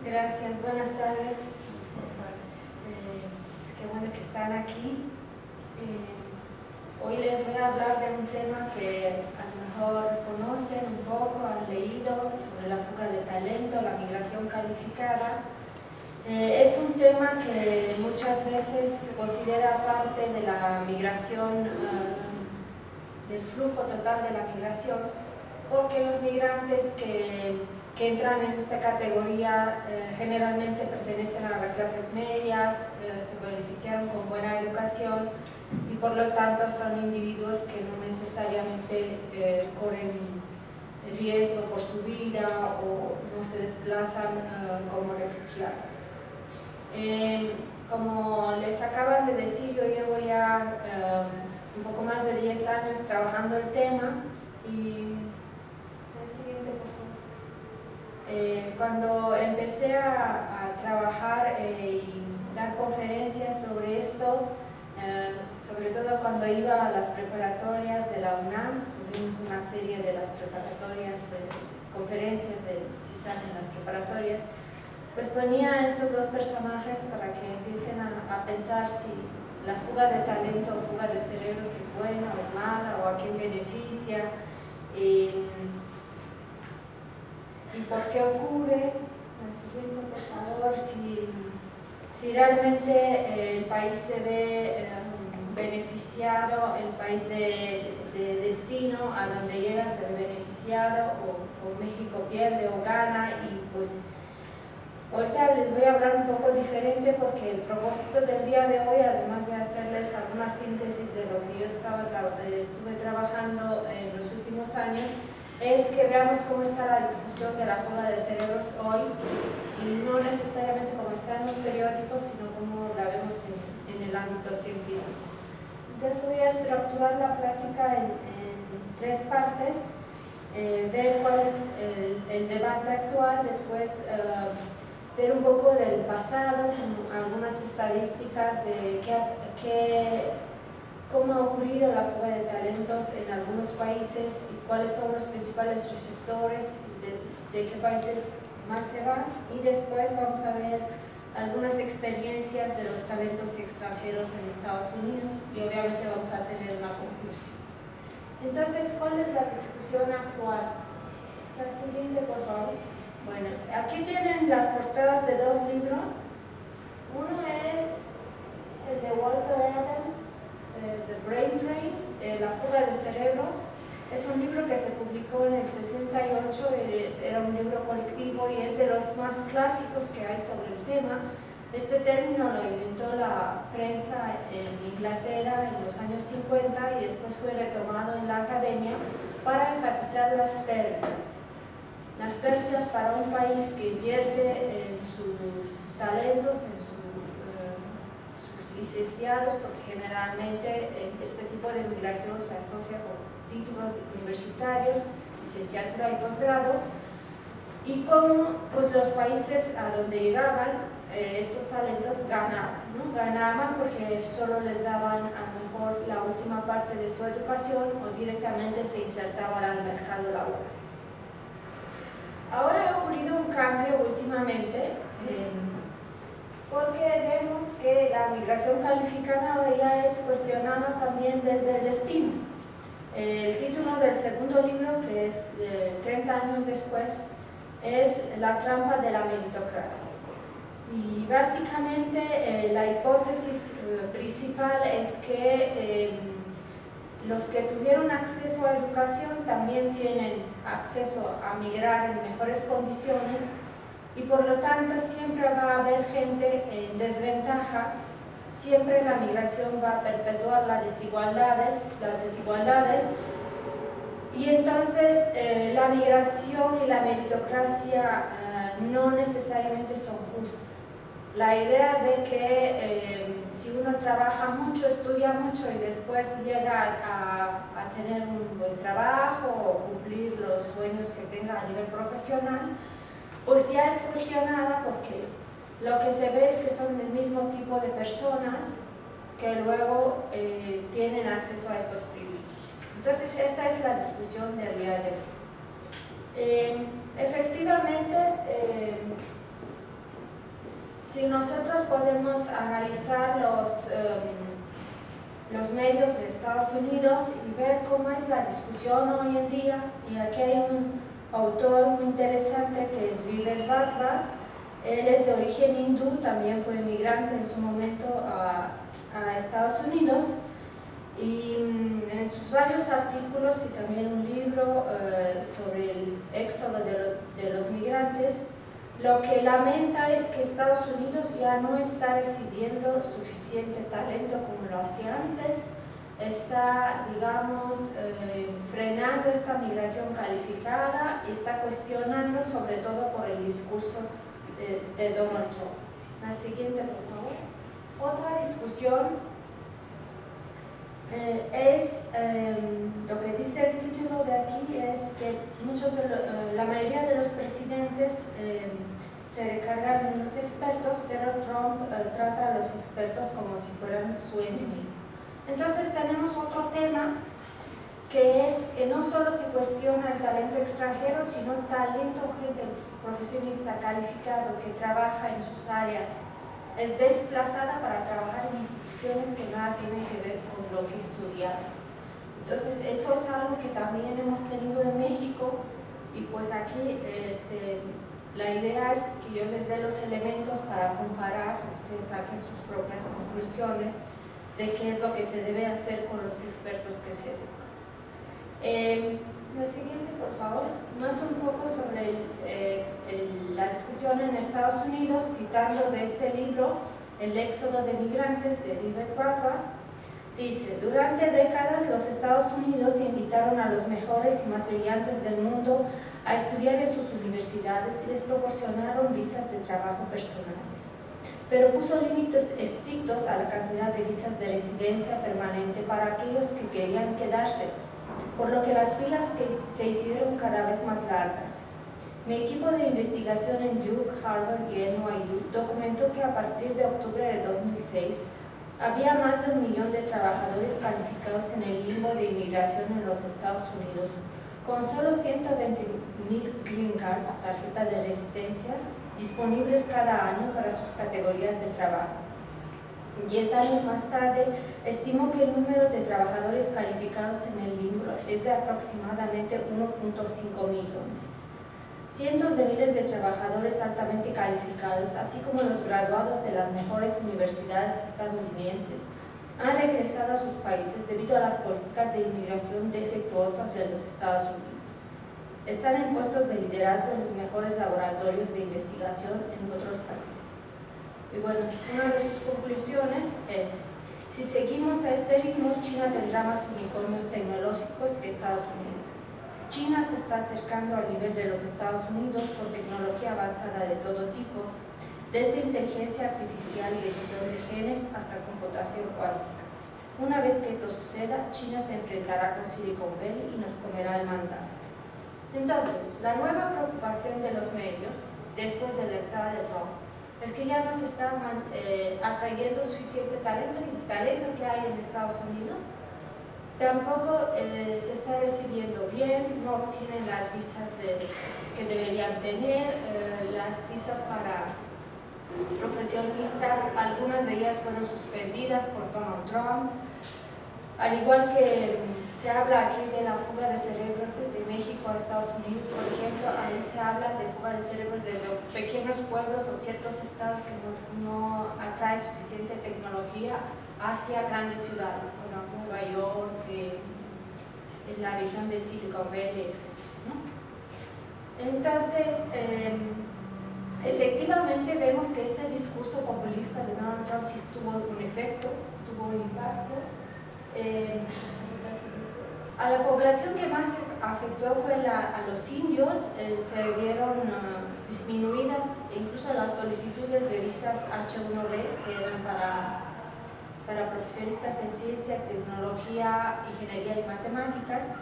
Gracias, buenas tardes. Qué bueno que están aquí. Hoy les voy a hablar de un tema que a lo mejor conocen un poco, han leído sobre la fuga de talento, la migración calificada. Es un tema que muchas veces se considera parte de la migración, del flujo total de la migración, porque los migrantes que entran en esta categoría generalmente pertenecen a las clases medias, se beneficiaron con buena educación y por lo tanto son individuos que no necesariamente corren riesgo por su vida o no se desplazan como refugiados. Como les acaban de decir, yo llevo ya un poco más de 10 años trabajando el tema y cuando empecé a trabajar y dar conferencias sobre esto, sobre todo cuando iba a las preparatorias de la UNAM, tuvimos una serie de las preparatorias, conferencias del CISAN en las preparatorias, pues ponía estos dos personajes para que empiecen a pensar si la fuga de talento o fuga de cerebros es buena o es mala o a quién beneficia. ¿Y por qué ocurre? La siguiente, por favor. Si realmente el país se ve beneficiado, el país de destino a donde llegan se ve beneficiado, o México pierde o gana. Y pues ahorita les voy a hablar un poco diferente porque el propósito del día de hoy, además de hacerles alguna síntesis de lo que yo estuve trabajando en los últimos años, es que veamos cómo está la discusión de la fuga de cerebros hoy, y no necesariamente como está en los periódicos, sino como la vemos en el ámbito científico. Entonces voy a estructurar la plática en tres partes, ver cuál es el debate actual, después ver un poco del pasado, algunas estadísticas de cómo ha ocurrido la fuga de talentos en algunos países y cuáles son los principales receptores, de qué países más se van, y después vamos a ver algunas experiencias de los talentos extranjeros en Estados Unidos y obviamente vamos a tener una conclusión. Entonces, ¿cuál es la discusión actual? La siguiente, por favor. Bueno, aquí tienen las portadas de dos libros. Uno es el de Walter Adams, The Brain Drain, La fuga de cerebros. Es un libro que se publicó en el 68, era un libro colectivo y es de los más clásicos que hay sobre el tema. Este término lo inventó la prensa en Inglaterra en los años 50 y después fue retomado en la academia para enfatizar las pérdidas. Las pérdidas para un país que invierte en sus talentos, en sus licenciados, porque generalmente este tipo de migración se asocia con títulos universitarios, licenciatura y posgrado, y cómo pues, los países a donde llegaban estos talentos ganaban, ¿no? Ganaban porque solo les daban a lo mejor la última parte de su educación o directamente se insertaban al mercado laboral. Ahora ha ocurrido un cambio últimamente, porque vemos que la migración calificada ahora ya es cuestionada también desde el destino. El título del segundo libro, que es 30 años después, es La trampa de la meritocracia. Y básicamente la hipótesis principal es que los que tuvieron acceso a educación también tienen acceso a migrar en mejores condiciones y por lo tanto siempre va a haber gente en desventaja, siempre la migración va a perpetuar las desigualdades y entonces la migración y la meritocracia no necesariamente son justas. La idea de que si uno trabaja mucho, estudia mucho y después llega a tener un buen trabajo o cumplir los sueños que tenga a nivel profesional, pues ya es cuestionada porque lo que se ve es que son el mismo tipo de personas que luego tienen acceso a estos privilegios. Entonces esa es la discusión del día de hoy. Efectivamente, si nosotros podemos analizar los medios de Estados Unidos y ver cómo es la discusión hoy en día, y aquí hay un autor muy interesante que es Vivek Bhattacharya. Él es de origen hindú, también fue emigrante en su momento a Estados Unidos, y en sus varios artículos y también un libro sobre el éxodo de los migrantes, lo que lamenta es que Estados Unidos ya no está recibiendo suficiente talento como lo hacía antes, está, digamos, frenando esta migración calificada y está cuestionando, sobre todo por el discurso de Donald Trump. La siguiente, por favor. Otra discusión es, lo que dice el título de aquí es que la mayoría de los presidentes se recargan en los expertos, pero Trump trata a los expertos como si fueran su enemigo. Entonces tenemos otro tema que es que no solo se cuestiona el talento extranjero, sino talento, gente profesionista calificado que trabaja en sus áreas es desplazada para trabajar en instituciones que nada tienen que ver con lo que estudiaron. Entonces eso es algo que también hemos tenido en México, y pues aquí la idea es que yo les dé los elementos para comparar, ustedes saquen sus propias conclusiones de qué es lo que se debe hacer con los expertos que se educan. La siguiente, por favor, más un poco sobre la discusión en Estados Unidos, citando de este libro, El éxodo de migrantes, de Vivek Bhattacharya. Dice: durante décadas los Estados Unidos invitaron a los mejores y más brillantes del mundo a estudiar en sus universidades y les proporcionaron visas de trabajo personales, pero puso límites estrictos a la cantidad de visas de residencia permanente para aquellos que querían quedarse, por lo que las filas se hicieron cada vez más largas. Mi equipo de investigación en Duke, Harvard y NYU documentó que a partir de octubre de 2006 había más de 1 millón de trabajadores calificados en el limbo de inmigración en los Estados Unidos, con solo 120,000 green cards, tarjeta de residencia, disponibles cada año para sus categorías de trabajo. 10 años más tarde, estimó que el número de trabajadores calificados en el limbo es de aproximadamente 1.5 millones. Cientos de miles de trabajadores altamente calificados, así como los graduados de las mejores universidades estadounidenses, han regresado a sus países debido a las políticas de inmigración defectuosas de los Estados Unidos. Están en puestos de liderazgo en los mejores laboratorios de investigación en otros países. Y bueno, una de sus conclusiones es: si seguimos a este ritmo, China tendrá más unicornios tecnológicos que Estados Unidos. China se está acercando al nivel de los Estados Unidos con tecnología avanzada de todo tipo, desde inteligencia artificial y edición de genes hasta computación cuántica. Una vez que esto suceda, China se enfrentará con Silicon Valley y nos comerá el mandado. Entonces, la nueva preocupación de los medios, después de la entrada de Trump, es que ya no se está atrayendo suficiente talento, y el talento que hay en Estados Unidos tampoco se está recibiendo bien, no obtienen las visas que deberían tener, las visas para profesionistas, algunas de ellas fueron suspendidas por Donald Trump. Al igual que se habla aquí de la fuga de cerebros desde México a Estados Unidos, por ejemplo, ahí se habla de fuga de cerebros desde pequeños pueblos o ciertos estados que no atraen suficiente tecnología hacia grandes ciudades, como Nueva York, en la región de Silicon Valley, etc., ¿no? Entonces, efectivamente vemos que este discurso populista de Donald Trump sí tuvo un efecto, tuvo un impacto. A la población que más afectó fue a los indios. Se vieron disminuidas incluso las solicitudes de visas H1B, que eran para profesionistas en ciencia, tecnología, ingeniería y matemáticas.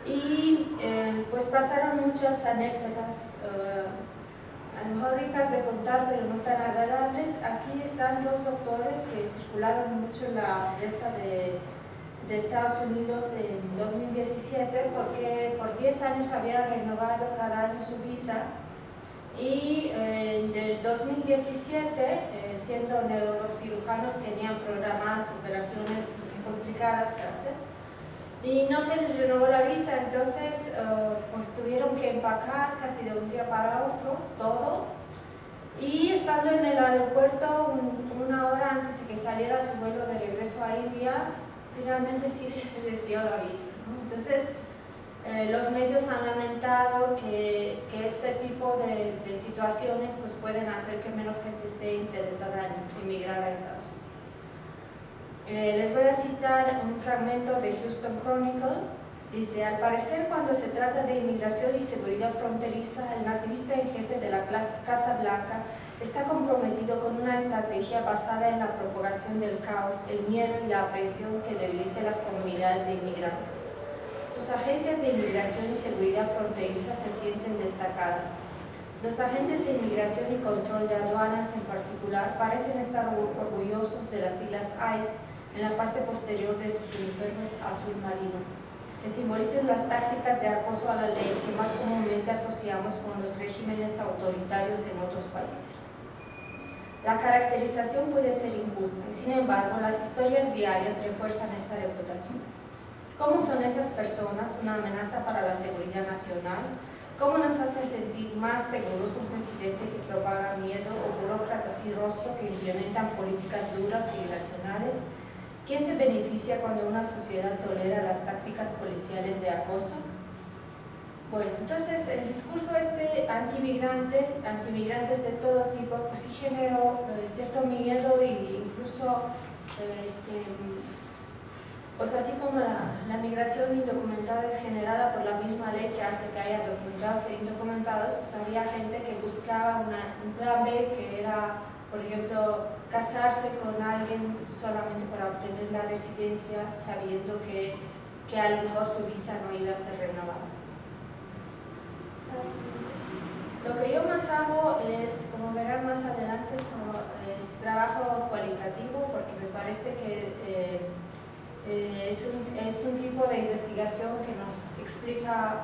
Y pues pasaron muchas anécdotas, a lo mejor ricas de contar, pero no tan agradables. Aquí están 2 doctores que circularon mucho en la prensa de Estados Unidos en 2017, porque por 10 años habían renovado cada año su visa, y en el 2017, siendo neurocirujanos, tenían programadas operaciones muy complicadas para hacer y no se les renovó la visa, entonces pues tuvieron que empacar casi de un día para otro todo, y estando en el aeropuerto una hora antes de que saliera su vuelo de regreso a India, finalmente sí se les dio la visa, ¿no? Entonces los medios han lamentado que este tipo de situaciones pues pueden hacer que menos gente esté interesada en emigrar a Estados Unidos. Les voy a citar un fragmento de Houston Chronicle. Dice: al parecer, cuando se trata de inmigración y seguridad fronteriza, el nativista en jefe de la Casa Blanca está comprometido con una estrategia basada en la propagación del caos, el miedo y la presión que debilite las comunidades de inmigrantes. Sus agencias de inmigración y seguridad fronteriza se sienten destacadas. Los agentes de inmigración y control de aduanas en particular parecen estar orgullosos de las siglas ICE en la parte posterior de sus uniformes azul marino, que simbolizan las tácticas de acoso a la ley que más comúnmente asociamos con los regímenes autoritarios en otros países. La caracterización puede ser injusta y, sin embargo, las historias diarias refuerzan esta reputación. ¿Cómo son esas personas una amenaza para la seguridad nacional? ¿Cómo nos hace sentir más seguros un presidente que propaga miedo o burócratas sin rostro que implementan políticas duras e irracionales? ¿Quién se beneficia cuando una sociedad tolera las tácticas policiales de acoso? Bueno, entonces el discurso antimigrantes de todo tipo, pues sí generó cierto miedo e incluso, pues así como la migración indocumentada es generada por la misma ley que hace que haya documentados e indocumentados, pues había gente que buscaba un plan B, que era, por ejemplo, casarse con alguien solamente para obtener la residencia, sabiendo que a lo mejor su visa no iba a ser renovada. Lo que yo más hago es, como verán más adelante, es trabajo cualitativo, porque me parece que es un tipo de investigación que nos explica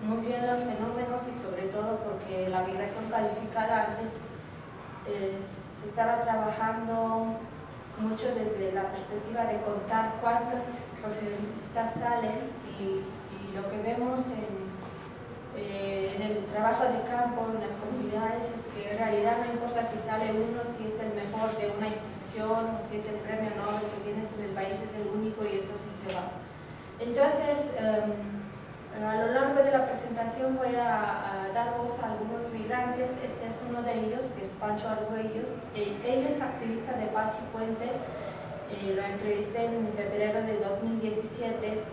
muy bien los fenómenos, y sobre todo porque la migración calificada antes se estaba trabajando mucho desde la perspectiva de contar cuántos profesionistas salen, y lo que vemos en el trabajo de campo, en las comunidades, es que en realidad no importa si sale uno, si es el mejor de una institución o si es el premio Nobel que tienes en el país, es el único y entonces se va. Entonces, a lo largo de la presentación voy a dar voz a algunos migrantes. Este es uno de ellos, que es Pancho Argüellos. Él es activista de Paz y Puente. Lo entrevisté en febrero de 2017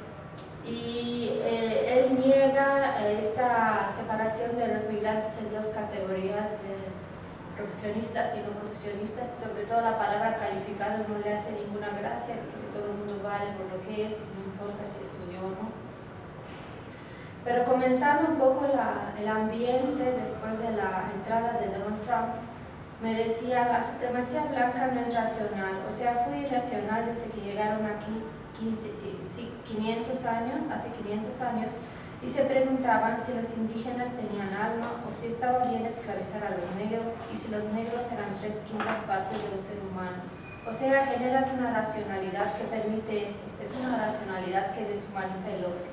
y él niega esta separación de los migrantes en dos categorías, de profesionistas y no profesionistas. Sobre todo la palabra calificado no le hace ninguna gracia, dice que todo el mundo vale por lo que es, no importa si estudió o no. Pero comentando un poco el ambiente después de la entrada de Donald Trump, me decía: la supremacía blanca no es racional, o sea, fue irracional desde que llegaron aquí hace 500 años, y se preguntaban si los indígenas tenían alma o si estaba bien esclavizar a los negros, y si los negros eran 3/5 partes de un ser humano. O sea, generas una racionalidad que permite eso, es una racionalidad que deshumaniza el otro.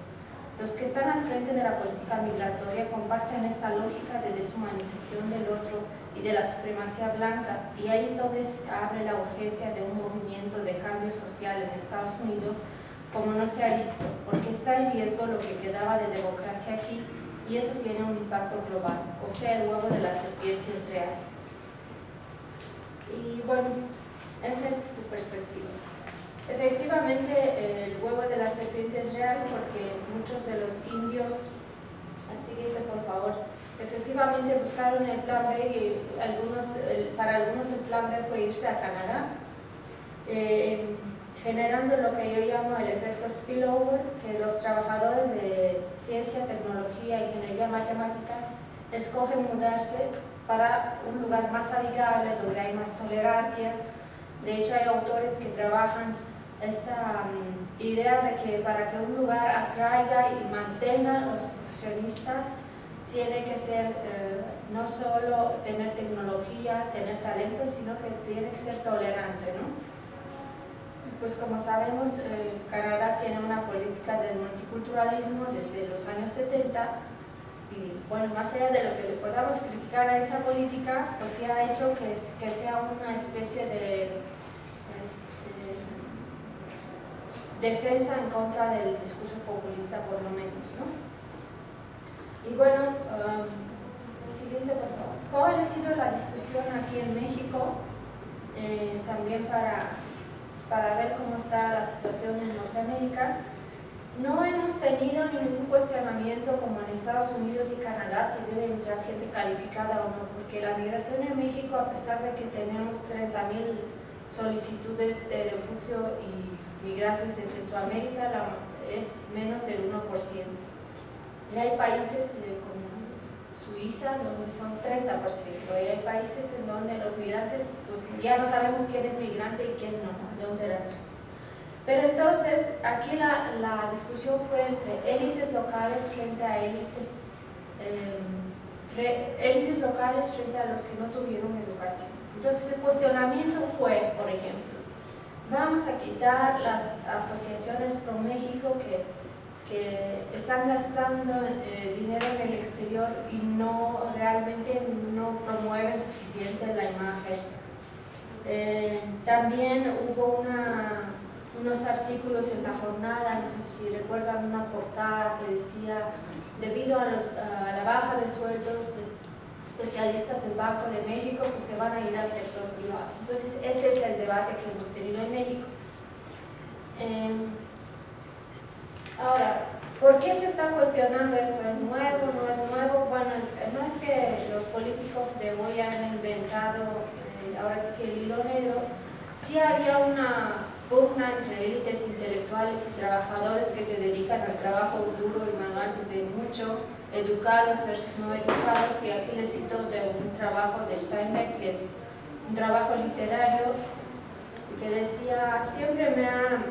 Los que están al frente de la política migratoria comparten esta lógica de deshumanización del otro y de la supremacía blanca, y ahí es donde se abre la urgencia de un movimiento de cambio social en Estados Unidos como no se ha visto, porque está en riesgo lo que quedaba de democracia aquí, y eso tiene un impacto global, o sea, el huevo de la serpiente es real. Y bueno, esa es su perspectiva. Efectivamente, el huevo de la serpiente es real, porque muchos de los indios, al siguiente por favor, efectivamente buscaron el plan B, y para algunos el plan B fue irse a Canadá, generando lo que yo llamo el efecto spillover, que los trabajadores de ciencia, tecnología, ingeniería, matemáticas escogen mudarse para un lugar más amigable, donde hay más tolerancia. De hecho, hay autores que trabajan esta idea de que para que un lugar atraiga y mantenga a los profesionistas, tiene que ser no solo tener tecnología, tener talento, sino que tiene que ser tolerante, ¿no? Pues como sabemos, Canadá tiene una política de multiculturalismo desde los años 70 y bueno, más allá de lo que le podamos criticar a esa política, pues sí ha hecho que sea una especie de defensa en contra del discurso populista, por lo menos, ¿no? Y bueno, el siguiente, por favor. ¿Cuál ha sido la discusión aquí en México? También para ver cómo está la situación en Norteamérica. No hemos tenido ningún cuestionamiento como en Estados Unidos y Canadá si debe entrar gente calificada o no, porque la migración en México, a pesar de que tenemos 30,000 solicitudes de refugio y migrantes de Centroamérica, es menos del 1%. Y hay países como Suiza donde son 30%, y hay países en donde los migrantes, pues ya no sabemos quién es migrante y quién no, de dónde las trae. Pero entonces, aquí la discusión fue entre élites locales frente a élites locales frente a los que no tuvieron educación. Entonces, el cuestionamiento fue, por ejemplo, vamos a quitar las asociaciones pro México que están gastando dinero en el exterior y realmente no promueven suficiente la imagen. También hubo unos artículos en La Jornada, no sé si recuerdan, una portada que decía: debido a la baja de sueldos de especialistas del Banco de México, pues se van a ir al sector privado. Entonces ese es el debate que hemos tenido en México. Ahora, ¿por qué se está cuestionando esto? ¿Es nuevo? ¿No es nuevo? Bueno, no es que los políticos de hoy han inventado, ahora sí que el hilo negro. Sí había una pugna entre élites intelectuales y trabajadores que se dedican al trabajo duro y manual desde mucho, educados versus no educados, y aquí les cito de un trabajo de Steinbeck, que es un trabajo literario, que decía: siempre me ha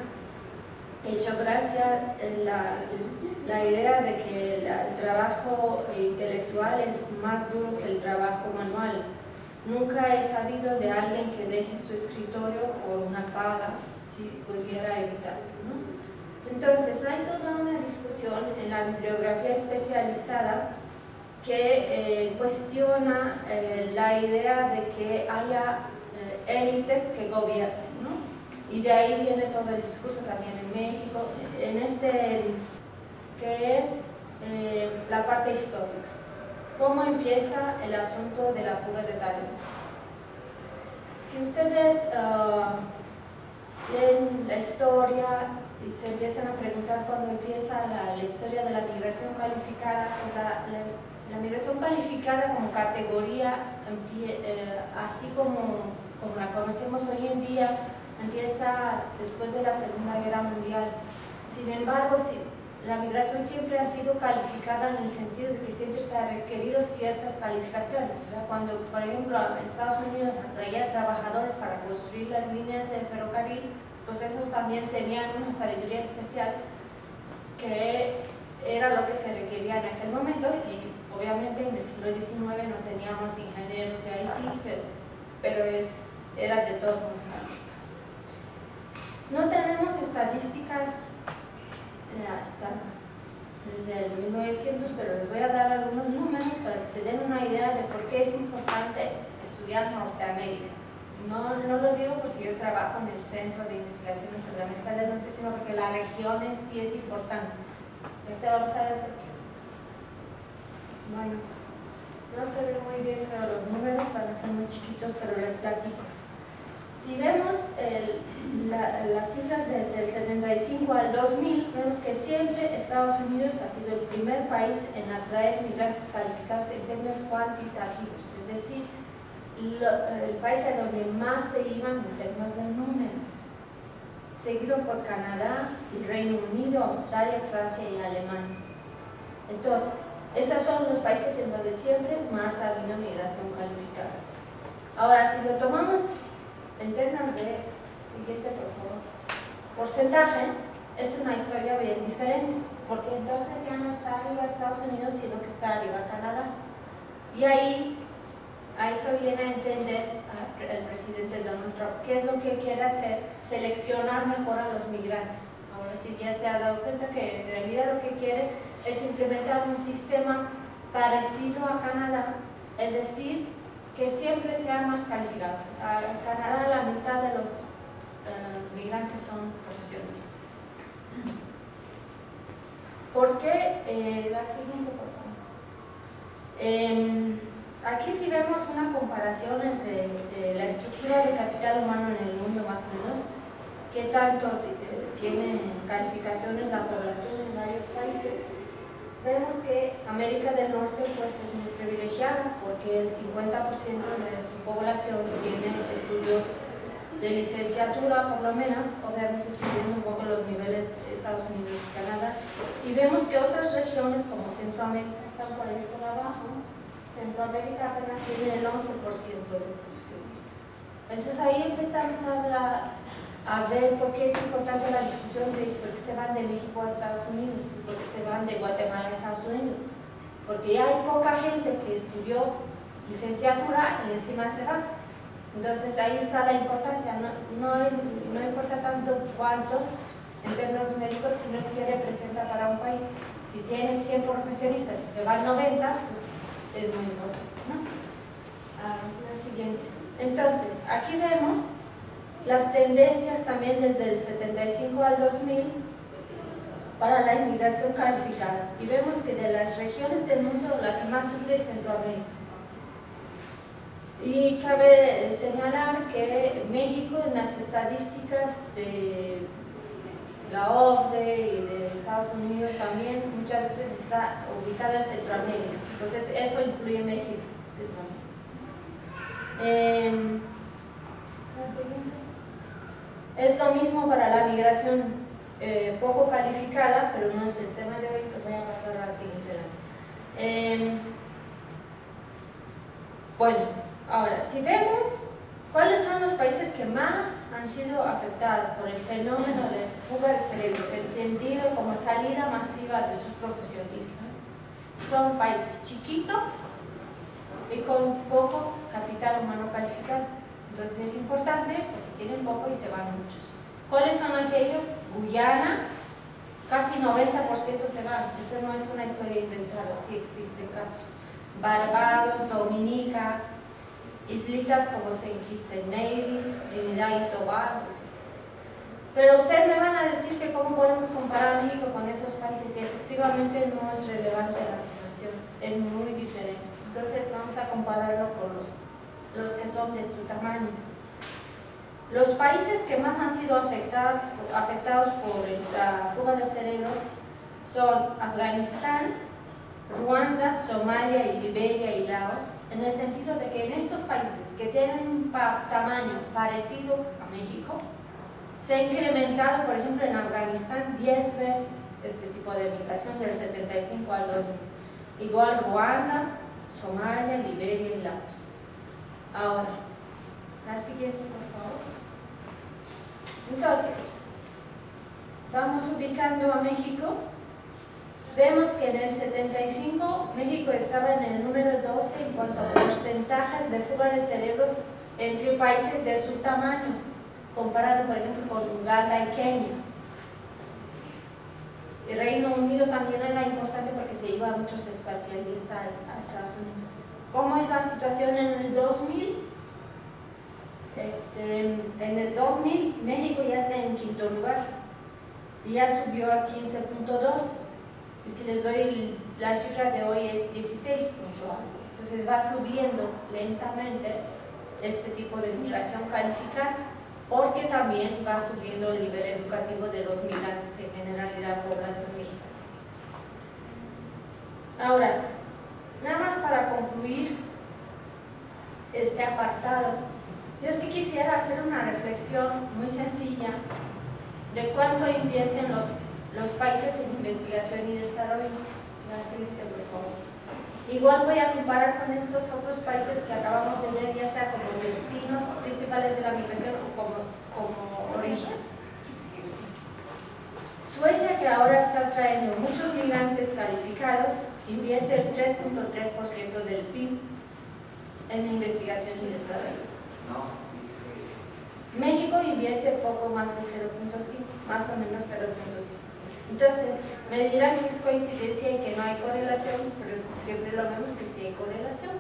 hecho gracia la idea de que el trabajo intelectual es más duro que el trabajo manual. Nunca he sabido de alguien que deje su escritorio por una paga, si pudiera evitarlo, ¿no? Entonces, hay toda una discusión en la bibliografía especializada que cuestiona la idea de que haya élites que gobiernen, ¿no? Y de ahí viene todo el discurso también en México, que es la parte histórica. ¿Cómo empieza el asunto de la fuga de talento? Si ustedes leen la historia y se empiezan a preguntar cuándo empieza la historia de la migración calificada, pues la migración calificada como categoría, así como la conocemos hoy en día, empieza después de la Segunda Guerra Mundial. Sin embargo, la migración siempre ha sido calificada en el sentido de que siempre se han requerido ciertas calificaciones. O sea, cuando, por ejemplo, Estados Unidos traía trabajadores para construir las líneas de ferrocarril, pues esos también tenían una sabiduría especial que era lo que se requería en aquel momento, y obviamente en el siglo XIX no teníamos ingenieros de Haití, pero era de todos modos. No tenemos estadísticas hasta desde el 1900, pero les voy a dar algunos números para que se den una idea de por qué es importante estudiar Norteamérica. No lo digo porque yo trabajo en el Centro de Investigaciones sobre América del Norte, sino porque la región sí es importante. Ahorita vamos a ver por qué. Bueno, no se ve muy bien, pero los números van a ser muy chiquitos, pero les platico. Si vemos las cifras desde el 75 al 2000, vemos que siempre Estados Unidos ha sido el primer país en atraer migrantes calificados en términos cuantitativos, es decir, el país a donde más se iban en términos de números, seguido por Canadá, el Reino Unido, Australia, Francia y Alemania. Entonces, esos son los países en donde siempre más ha habido migración calificada. Ahora, si lo tomamos en términos de, siguiente por favor, porcentaje, es una historia bien diferente, porque entonces ya no está arriba, está Estados Unidos, sino que está arriba Canadá. Y ahí a eso viene a entender el presidente Donald Trump. ¿Qué es lo que quiere hacer? Seleccionar mejor a los migrantes. Ahora sí ya se ha dado cuenta que en realidad lo que quiere es implementar un sistema parecido a Canadá, es decir, que siempre sean más calificados. En Canadá la mitad de los migrantes son profesionistas. ¿Por qué? La siguiente, por favor. Aquí sí vemos una comparación entre la estructura de capital humano en el mundo, más o menos, qué tanto tiene calificaciones la población en varios países. Vemos que América del Norte pues, es muy privilegiada porque el 50% de su población tiene estudios de licenciatura, por lo menos, obviamente subiendo un poco los niveles de Estados Unidos y Canadá. Y vemos que otras regiones como Centroamérica están por ahí por abajo. Centroamérica apenas tiene el 11% de profesionistas. Entonces ahí empezamos a hablar, a ver por qué es importante la discusión de por qué se van de México a Estados Unidos y por qué se van de Guatemala a Estados Unidos. Porque ya hay poca gente que estudió licenciatura y encima se va. Entonces ahí está la importancia, no importa tanto cuántos en términos numéricos, sino qué representa para un país. Si tienes 100 profesionistas y se van 90, pues es muy importante, ¿no? La siguiente. Entonces, aquí vemos las tendencias también desde el 75 al 2000 para la inmigración calificada. Y vemos que de las regiones del mundo, la que más sube es Centroamérica. Y cabe señalar que México en las estadísticas de la OCDE y de Estados Unidos también muchas veces está ubicada en Centroamérica. Entonces eso incluye México. Es lo mismo para la migración poco calificada, pero no es el tema de hoy, que voy a pasar a la siguiente. Bueno, ahora, si vemos cuáles son los países que más han sido afectados por el fenómeno de fuga de cerebros, entendido como salida masiva de sus profesionistas, son países chiquitos y con poco capital humano calificado. Entonces es importante porque tienen poco y se van muchos. ¿Cuáles son aquellos? Guyana, casi 90% se van. Esa no es una historia inventada, sí existen casos. Barbados, Dominica, islitas como Saint Kitts and Nevis, Trinidad y Tobago, etc. Pero ustedes me van a decir que cómo podemos comparar a México con esos países y efectivamente no es relevante la situación, es muy diferente. Entonces vamos a compararlo con los que son de su tamaño. Los países que más han sido afectados por la fuga de cerebros son Afganistán, Ruanda, Somalia, Liberia y Laos, en el sentido de que en estos países que tienen un tamaño parecido a México, se ha incrementado, por ejemplo, en Afganistán 10 veces este tipo de migración del 75 al 2000. Igual Ruanda, Somalia, Liberia y Laos. Ahora, la siguiente, por favor. Entonces, vamos ubicando a México. Vemos que en el 75 México estaba en el número 12 en cuanto a porcentajes de fuga de cerebros entre países de su tamaño, comparado por ejemplo con Uganda y Kenia. El Reino Unido también era importante porque se iba a muchos especialistas a Estados Unidos. ¿Cómo es la situación en el 2000? En el 2000 México ya está en quinto lugar y ya subió a 15.2. Y si les doy la cifra de hoy es 16 puntos. Entonces va subiendo lentamente este tipo de migración calificada, porque también va subiendo el nivel educativo de los migrantes en general y la población mexicana. Ahora, nada más para concluir este apartado, yo sí quisiera hacer una reflexión muy sencilla de cuánto invierten los países en investigación y desarrollo. La siguiente, por favor. Igual voy a comparar con estos otros países que acabamos de ver, ya sea como destinos principales de la migración o como origen. Suecia, que ahora está trayendo muchos migrantes calificados, invierte el 3.3% del PIB en investigación y desarrollo. México invierte poco más de 0.5, más o menos 0.5. Entonces, me dirán que es coincidencia y que no hay correlación, pero siempre lo vemos que sí hay correlación.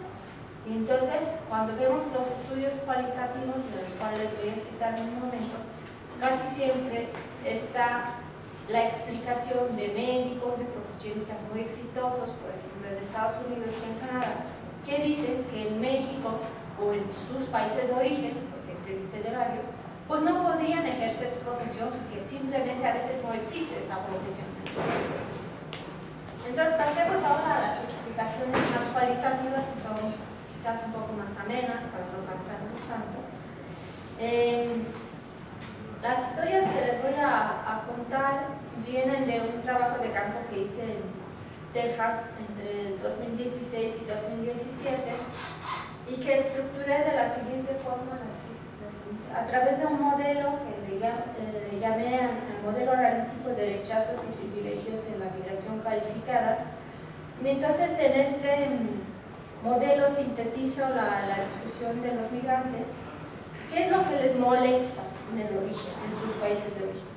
Y entonces, cuando vemos los estudios cualitativos, de los cuales voy a citar en un momento, casi siempre está la explicación de médicos, de profesionistas muy exitosos, por ejemplo en Estados Unidos y en Canadá, que dicen que en México o en sus países de origen, porque entrevisté de varios, pues no podrían ejercer su profesión porque simplemente a veces no existe esa profesión. Entonces pasemos ahora a las explicaciones más cualitativas, que son quizás un poco más amenas para no cansarnos tanto. Las historias que les voy a contar vienen de un trabajo de campo que hice en Texas entre 2016 y 2017 y que estructuré de la siguiente forma, a través de un modelo que le llamé el modelo analítico de rechazos y privilegios en la migración calificada. Y entonces en este modelo sintetizo la discusión de los migrantes. ¿Qué es lo que les molesta en el origen, en sus países de origen?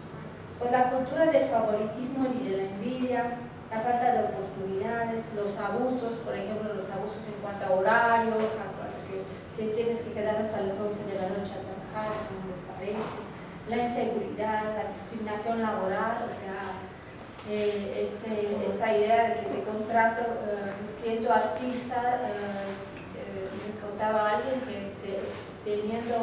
Pues la cultura del favoritismo y de la envidia, la falta de oportunidades, los abusos, por ejemplo, los abusos en cuanto a horarios, a cuanto que te tienes que quedar hasta las 11 de la noche a trabajar, como les parece, la inseguridad, la discriminación laboral, o sea, esta idea de que te contrato siendo artista, me contaba alguien que teniendo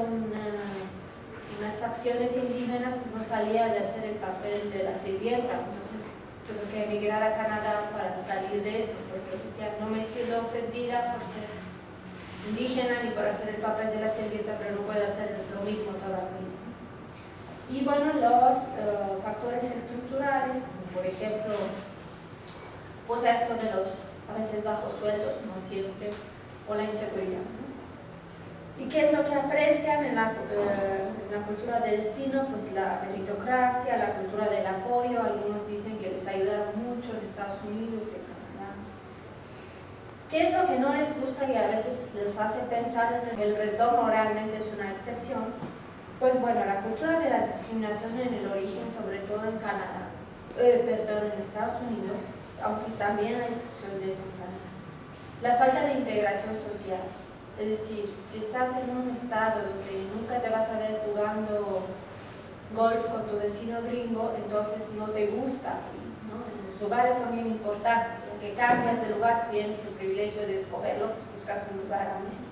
unas facciones indígenas pues no salía de hacer el papel de la sirvienta, entonces tuve que emigrar a Canadá para salir de eso, porque decía, no me siento ofendida por ser indígena ni por hacer el papel de la sirvienta, pero no puedo hacer lo mismo toda la vida. Y bueno, los factores estructurales, como por ejemplo, pues esto de los a veces bajos sueldos, no siempre, o la inseguridad, ¿no? ¿Y qué es lo que aprecian en la cultura de destino? Pues la meritocracia, la cultura del apoyo. Algunos dicen que les ayudaron mucho en Estados Unidos, en Canadá. ¿Qué es lo que no les gusta y a veces les hace pensar en que el retorno realmente es una excepción? Pues bueno, la cultura de la discriminación en el origen, sobre todo en Canadá, en Estados Unidos, aunque también hay discusión de eso en Canadá. La falta de integración social. Es decir, si estás en un estado donde nunca te vas a ver jugando golf con tu vecino gringo, entonces no te gusta, ¿no? Los lugares son bien importantes, porque cambias de lugar, tienes el privilegio de escogerlo, pues buscas un lugar ameno.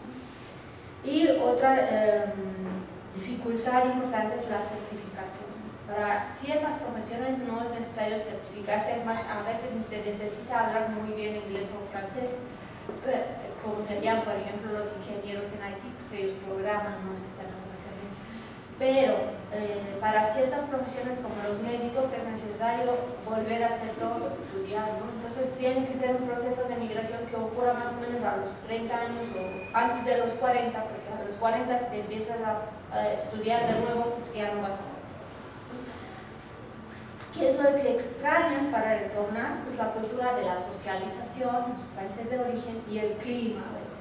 Y otra dificultad importante es la certificación. Para ciertas profesiones no es necesario certificarse, es más, a veces se necesita hablar muy bien inglés o francés, como serían, por ejemplo, los ingenieros en IT, pues ellos programan, no están en internet. Pero para ciertas profesiones como los médicos es necesario volver a hacer todo, estudiar, ¿no? Entonces tiene que ser un proceso de migración que ocurra más o menos a los 30 años o antes de los 40, porque a los 40 si empiezas a estudiar de nuevo, pues ya no vas a ver. ¿Qué es lo que extrañan para retornar? Pues la cultura de la socialización en sus países de origen y el clima a veces.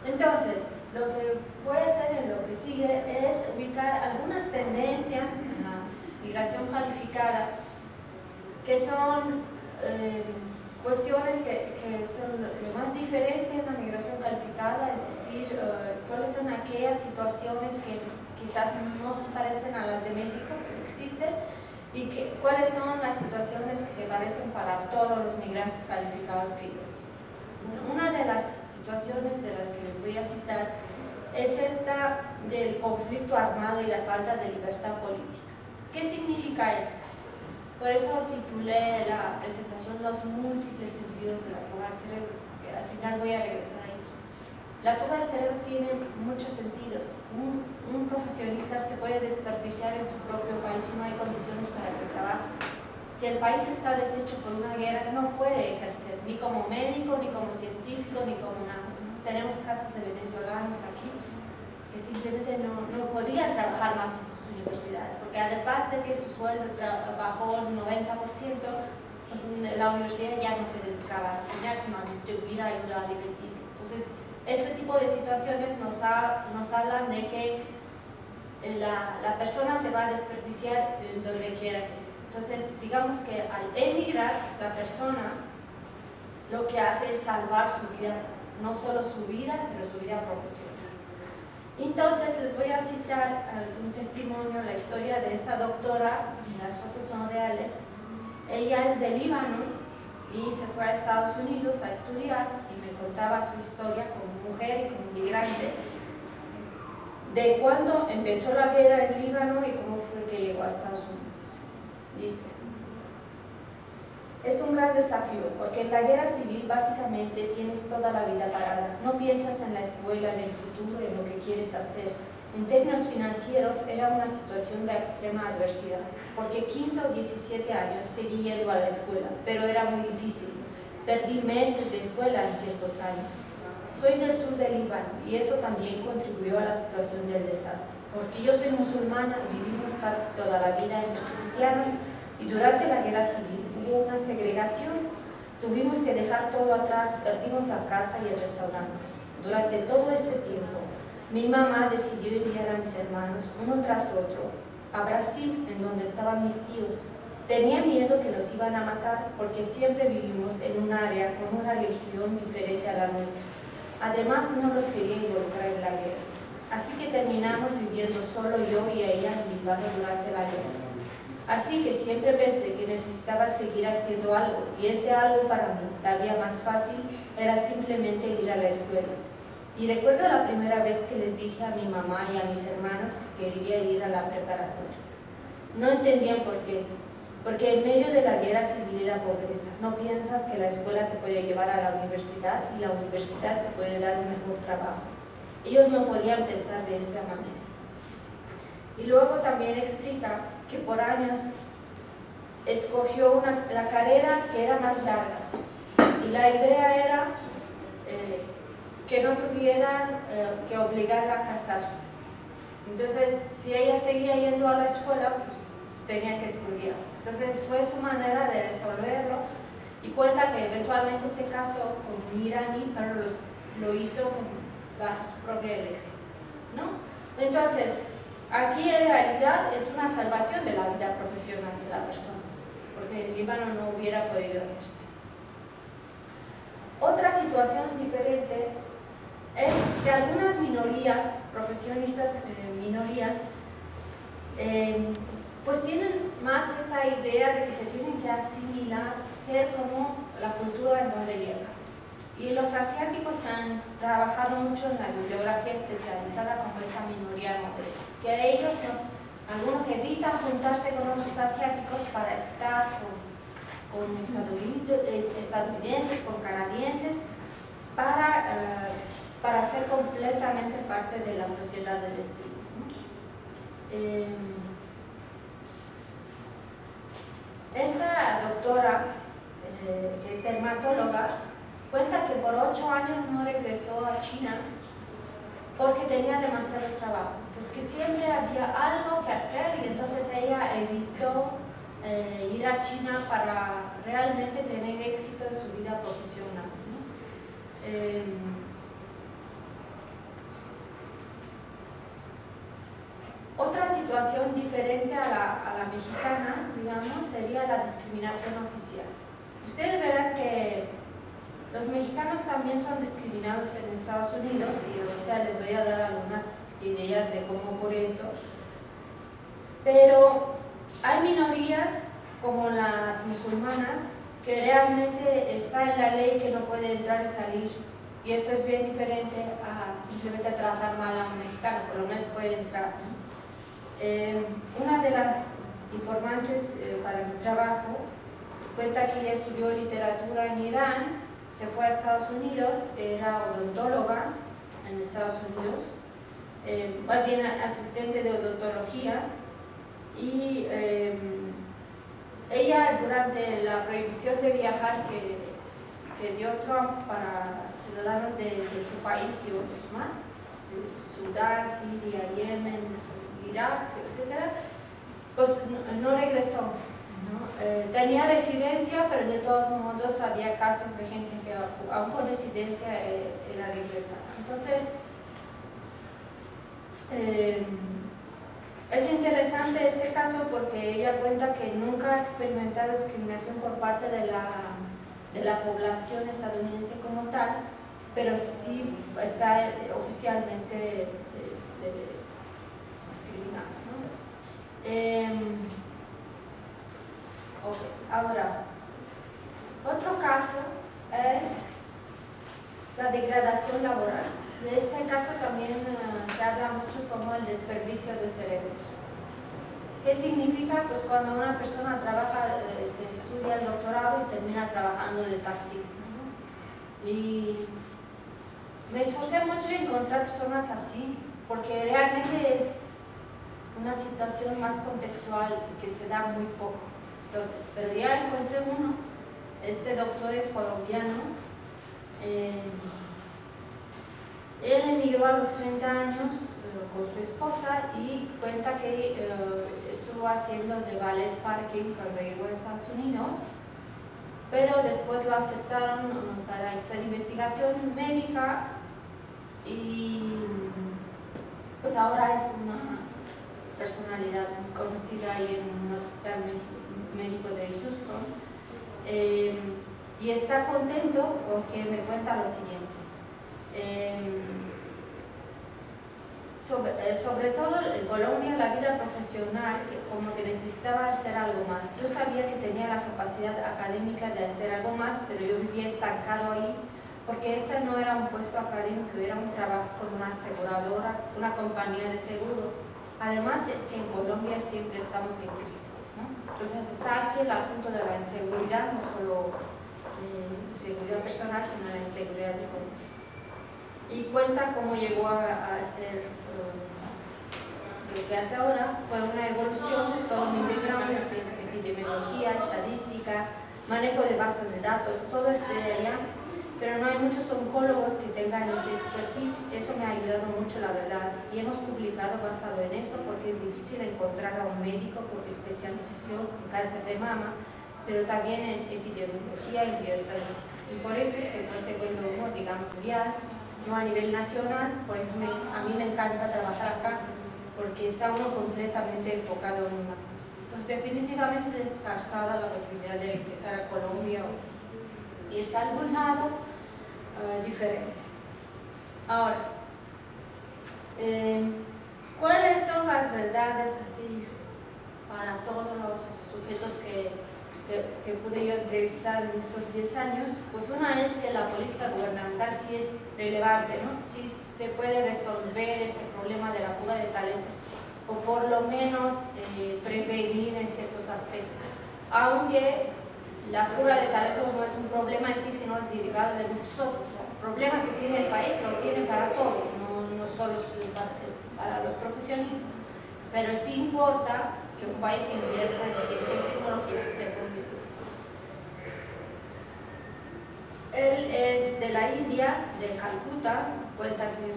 Entonces, lo que voy a hacer en lo que sigue es ubicar algunas tendencias en la migración calificada que son cuestiones que son lo más diferente en la migración calificada, es decir, cuáles son aquellas situaciones que quizás no se parecen a las de México, pero existen, y cuáles son las situaciones que se parecen para todos los migrantes calificados que yo he visto. Una de las situaciones de las que les voy a citar es esta del conflicto armado y la falta de libertad política. ¿Qué significa esto? Por eso titulé la presentación Los múltiples sentidos de la fuga de cerebros, porque al final voy a regresar ahí. La fuga de cerebros tiene muchos sentidos. Un profesionista se puede desperdiciar en su propio país si no hay condiciones para que trabaje. Si el país está deshecho por una guerra, no puede ejercer, ni como médico, ni como científico, ni como nada. Tenemos casos de venezolanos aquí que simplemente no podían trabajar más en sus universidades, porque además de que su sueldo bajó el 90%, pues la universidad ya no se dedicaba a enseñar, sino a distribuir ayuda alimenticia. Entonces, este tipo de situaciones nos hablan de que la persona se va a desperdiciar en donde quiera que sea. Entonces, digamos que al emigrar, la persona lo que hace es salvar su vida, no solo su vida, pero su vida profesional. Entonces, les voy a citar algún testimonio, la historia de esta doctora, las fotos son reales. Ella es de Líbano y se fue a Estados Unidos a estudiar y me contaba su historia como mujer y como migrante, de cuándo empezó la guerra en Líbano y cómo fue que llegó a Estados Unidos. Dice: es un gran desafío, porque en la guerra civil básicamente tienes toda la vida parada. No piensas en la escuela, en el futuro, en lo que quieres hacer. En términos financieros era una situación de extrema adversidad, porque 15 o 17 años seguí yendo a la escuela, pero era muy difícil. Perdí meses de escuela en ciertos años. Soy del sur de Líbano y eso también contribuyó a la situación del desastre, porque yo soy musulmana y vivimos casi toda la vida entre cristianos y durante la guerra civil hubo una segregación. Tuvimos que dejar todo atrás, perdimos la casa y el restaurante. Durante todo este tiempo, mi mamá decidió enviar a mis hermanos, uno tras otro, a Brasil, en donde estaban mis tíos. Tenía miedo que los iban a matar porque siempre vivimos en un área con una religión diferente a la nuestra. Además, no los quería involucrar en la guerra. Así que terminamos viviendo solo yo y ella en Líbano durante la guerra. Así que siempre pensé que necesitaba seguir haciendo algo, y ese algo para mí, la vía más fácil, era simplemente ir a la escuela. Y recuerdo la primera vez que les dije a mi mamá y a mis hermanos que quería ir a la preparatoria. No entendían por qué, porque en medio de la guerra civil y la pobreza, no piensas que la escuela te puede llevar a la universidad y la universidad te puede dar un mejor trabajo. Ellos no podían pensar de esa manera. Y luego también explica que por años escogió la carrera que era más larga, y la idea era que no tuvieran que obligarla a casarse. Entonces, si ella seguía yendo a la escuela, pues tenía que estudiar. Entonces, fue su manera de resolverlo, y cuenta que eventualmente se casó con un iraní, pero lo hizo bajo su propia elección, ¿no? Entonces, aquí en realidad es una salvación de la vida profesional de la persona, porque en Líbano no hubiera podido irse. Otra situación diferente es que algunas minorías, profesionistas minorías, pues tienen más esta idea de que se tienen que asimilar, ser como la cultura en donde llegan. Y los asiáticos han trabajado mucho en la bibliografía especializada como esta minoría moderna, que a ellos algunos evitan juntarse con otros asiáticos para estar con estadounidenses, con canadienses, para ser completamente parte de la sociedad del estilo, ¿no? Esta doctora, que es dermatóloga, cuenta que por 8 años no regresó a China porque tenía demasiado trabajo. Entonces, que siempre había algo que hacer, y entonces ella evitó ir a China para realmente tener éxito en su vida profesional, ¿no? Otra situación diferente a la mexicana, digamos, sería la discriminación oficial. Ustedes verán que los mexicanos también son discriminados en Estados Unidos, y ahorita les voy a dar algunas ideas de cómo por eso. Pero hay minorías como las musulmanas que realmente está en la ley que no puede entrar y salir, y eso es bien diferente a simplemente tratar mal a un mexicano, por lo menos puede entrar, ¿no? Una de las informantes para mi trabajo cuenta que ella estudió literatura en Irán, se fue a Estados Unidos, era odontóloga en Estados Unidos, más bien asistente de odontología, y ella, durante la prohibición de viajar que dio Trump para ciudadanos de su país y otros más, Sudán, Siria, Yemen, Irak, etc., pues no regresó, ¿no? Tenía residencia, pero de todos modos había casos de gente que aún con residencia era regresada. Entonces, es interesante este caso porque ella cuenta que nunca ha experimentado discriminación por parte de la población estadounidense como tal, pero sí está oficialmente discriminada, ¿no? Okay. Ahora, otro caso es la degradación laboral. De este caso también se habla mucho como el desperdicio de cerebros. ¿Qué significa? Pues cuando una persona trabaja, estudia el doctorado y termina trabajando de taxista, ¿no? Y me esforcé mucho en encontrar personas así, porque realmente es una situación más contextual que se da muy poco. Entonces, pero ya encontré uno. Este doctor es colombiano. Él emigró a los 30 años con su esposa y cuenta que estuvo haciendo de ballet parking cuando llegó a Estados Unidos, pero después lo aceptaron para hacer investigación médica y pues ahora es una personalidad muy conocida ahí en un hospital médico de Houston, y está contento porque me cuenta lo siguiente. Sobre todo en Colombia, la vida profesional como que necesitaba hacer algo más. Yo sabía que tenía la capacidad académica de hacer algo más, pero yo vivía estancado ahí porque ese no era un puesto académico, era un trabajo con una aseguradora, una compañía de seguros. Además es que en Colombia siempre estamos en crisis, ¿no? Entonces está aquí el asunto de la inseguridad, no solo inseguridad personal, sino la inseguridad económica. Y cuenta cómo llegó a hacer lo que hace ahora. Fue una evolución. Todo mi background es en epidemiología, estadística, manejo de bases de datos, todo es de allá, pero no hay muchos oncólogos que tengan ese expertise. Eso me ha ayudado mucho, la verdad, y hemos publicado basado en eso porque es difícil encontrar a un médico con especialización en cáncer de mama, pero también en epidemiología y bioestadística, y por eso es que pues se vuelve uno, digamos, mundial, no a nivel nacional. Por eso a mí me encanta trabajar acá, porque está uno completamente enfocado en una cosa. Entonces definitivamente descartada la posibilidad de regresar a Colombia o irse a algún lado diferente. Ahora, ¿cuáles son las verdades así para todos los sujetos que pude yo entrevistar en estos 10 años? Pues una es que la política gubernamental sí es relevante, ¿no? Sí se puede resolver ese problema de la fuga de talentos, o por lo menos prevenir en ciertos aspectos, aunque la fuga de talentos no es un problema en sí, sino es derivado de muchos otros. El problema que tiene el país lo tiene para todos, no solo para los profesionistas, pero sí importa que un país invierta en ciencia y tecnología, sea por mis hijos. Él es de la India, de Calcuta. Cuenta que en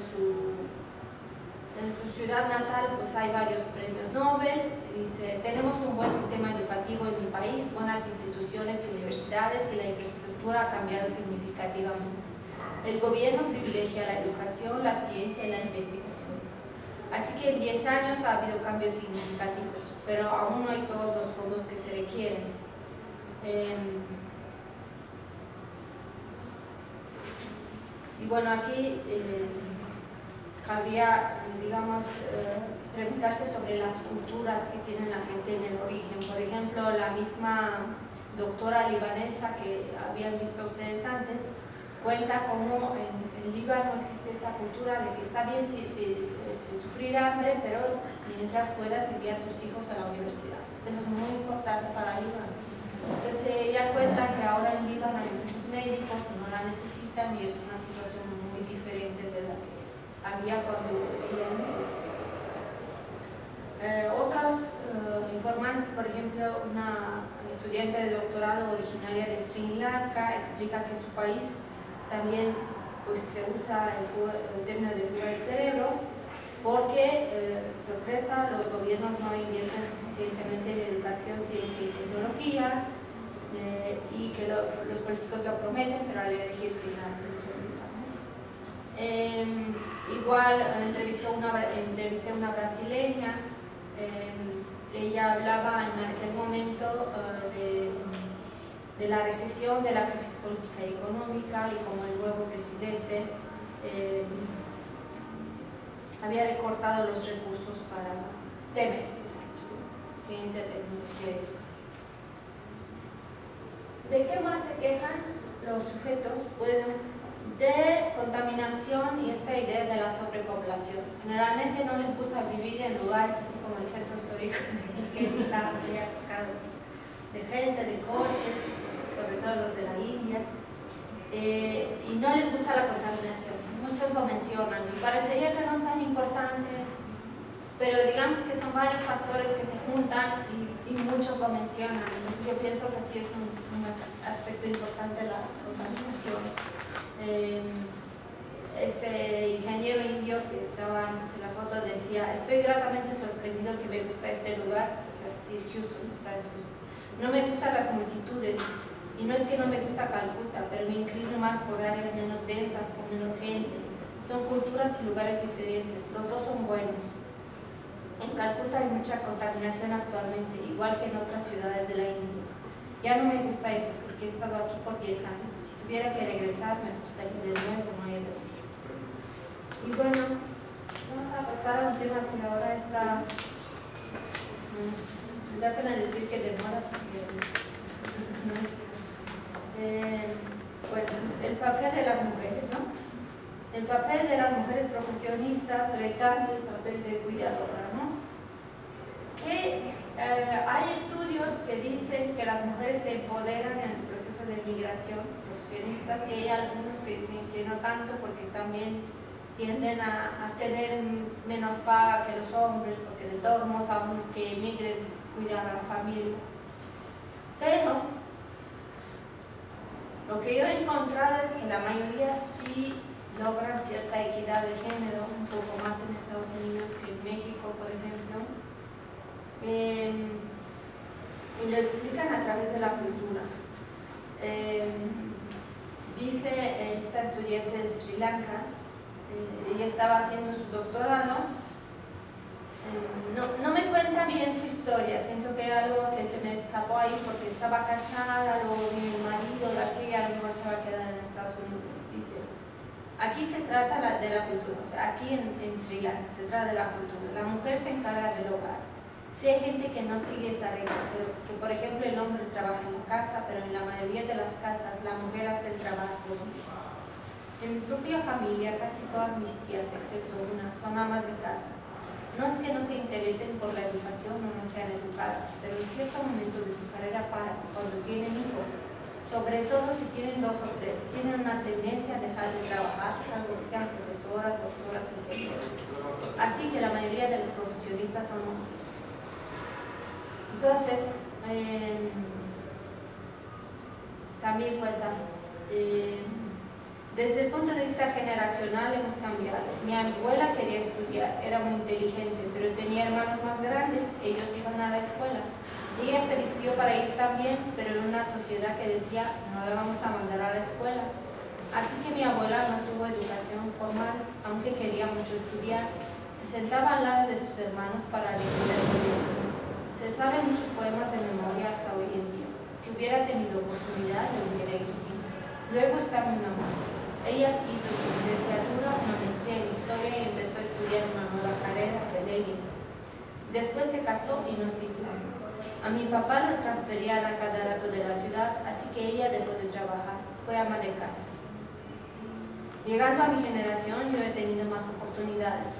su ciudad natal pues hay varios premios Nobel. Dice: tenemos un buen sistema educativo en mi país, buenas instituciones y universidades, y la infraestructura ha cambiado significativamente. El gobierno privilegia la educación, la ciencia y la investigación. Así que en 10 años ha habido cambios significativos, pero aún no hay todos los fondos que se requieren. Y bueno, aquí cabría, digamos, preguntarse sobre las culturas que tiene la gente en el origen. Por ejemplo, la misma doctora libanesa que habían visto ustedes antes cuenta cómo en Líbano existe esta cultura de que está bien sufrir hambre, pero mientras puedas enviar a tus hijos a la universidad. Eso es muy importante para Líbano. Entonces ella cuenta que ahora en Líbano hay muchos médicos que no la necesitan, y es una situación muy diferente de la que había cuando ella emigró. Otros informantes, por ejemplo, una estudiante de doctorado originaria de Sri Lanka explica que su país también pues se usa el término de fuga de cerebros, porque, sorpresa, los gobiernos no invierten suficientemente en educación, ciencia y tecnología, y que los políticos lo prometen, pero al elegirse la selección igual entrevisté a una brasileña. Ella hablaba en aquel momento de la recesión, de la crisis política y económica, y como el nuevo presidente había recortado los recursos para tener ciencia, tecnología y educación. ¿De qué más se quejan los sujetos? Bueno, de contaminación y esta idea de la sobrepoblación. Generalmente no les gusta vivir en lugares así como el centro histórico, que está muy atascado de gente, de coches, sobre todo los de la India, y no les gusta la contaminación. Muchos lo mencionan y parecería que no es tan importante, pero digamos que son varios factores que se juntan y muchos lo mencionan. Entonces yo pienso que sí es un aspecto importante la contaminación. Este ingeniero indio que estaba antes en la foto decía: estoy gratamente sorprendido que me gusta este lugar, es decir, Houston, está en Houston. No me gustan las multitudes, y no es que no me gusta Calcuta, pero me inclino más por áreas menos densas, con menos gente. Son culturas y lugares diferentes, los dos son buenos. En Calcuta hay mucha contaminación actualmente, igual que en otras ciudades de la India. Ya no me gusta eso, porque he estado aquí por 10 años. Si tuviera que regresar, me gustaría de nuevo, no hay de otro. Y bueno, vamos a pasar a un tema que ahora está... me da pena decir que demora, porque no está. Bueno, el papel de las mujeres, ¿no? El papel de las mujeres profesionistas retando el papel de cuidadora, ¿no? Hay estudios que dicen que las mujeres se empoderan en el proceso de migración profesionistas, y hay algunos que dicen que no tanto, porque también tienden a tener menos paga que los hombres, porque de todos modos, aunque emigren, cuidan a la familia. Pero lo que yo he encontrado es que la mayoría sí logran cierta equidad de género, un poco más en Estados Unidos que en México, por ejemplo. Y lo explican a través de la cultura. Dice esta estudiante de Sri Lanka, ella estaba haciendo su doctorado. No me cuenta bien su historia, siento que hay algo que se me escapó ahí, porque estaba casada, luego mi marido la sigue, a lo mejor se va a quedar en Estados Unidos. Dice, aquí se trata de la cultura, o sea, aquí en Sri Lanka se trata de la cultura. La mujer se encarga del hogar. Sí hay gente que no sigue esa regla, pero que por ejemplo el hombre trabaja en la casa, pero en la mayoría de las casas la mujer hace el trabajo. En mi propia familia, casi todas mis tías, excepto una, son amas de casa. No es que no se interesen por la educación o no sean educadas, pero en cierto momento de su carrera cuando tienen hijos, sobre todo si tienen 2 o 3, tienen una tendencia a dejar de trabajar, salvo que sean profesoras, doctoras, ingenieros. Así que la mayoría de los profesionistas son hombres. Entonces, también cuentan, desde el punto de vista generacional hemos cambiado. Mi abuela quería estudiar, era muy inteligente, pero tenía hermanos más grandes, ellos iban a la escuela. Ella se vistió para ir también, pero en una sociedad que decía, no la vamos a mandar a la escuela. Así que mi abuela no tuvo educación formal, aunque quería mucho estudiar. Se sentaba al lado de sus hermanos para recitar poemas. Se saben muchos poemas de memoria hasta hoy en día. Si hubiera tenido oportunidad, lo hubiera ido bien. Luego está mi mamá. Ella hizo su licenciatura, una maestría en historia y empezó a estudiar una nueva carrera de leyes. Después se casó y no siguió. A mi papá lo transferían a cada rato de la ciudad, así que ella dejó de trabajar, fue ama de casa. Llegando a mi generación, yo he tenido más oportunidades.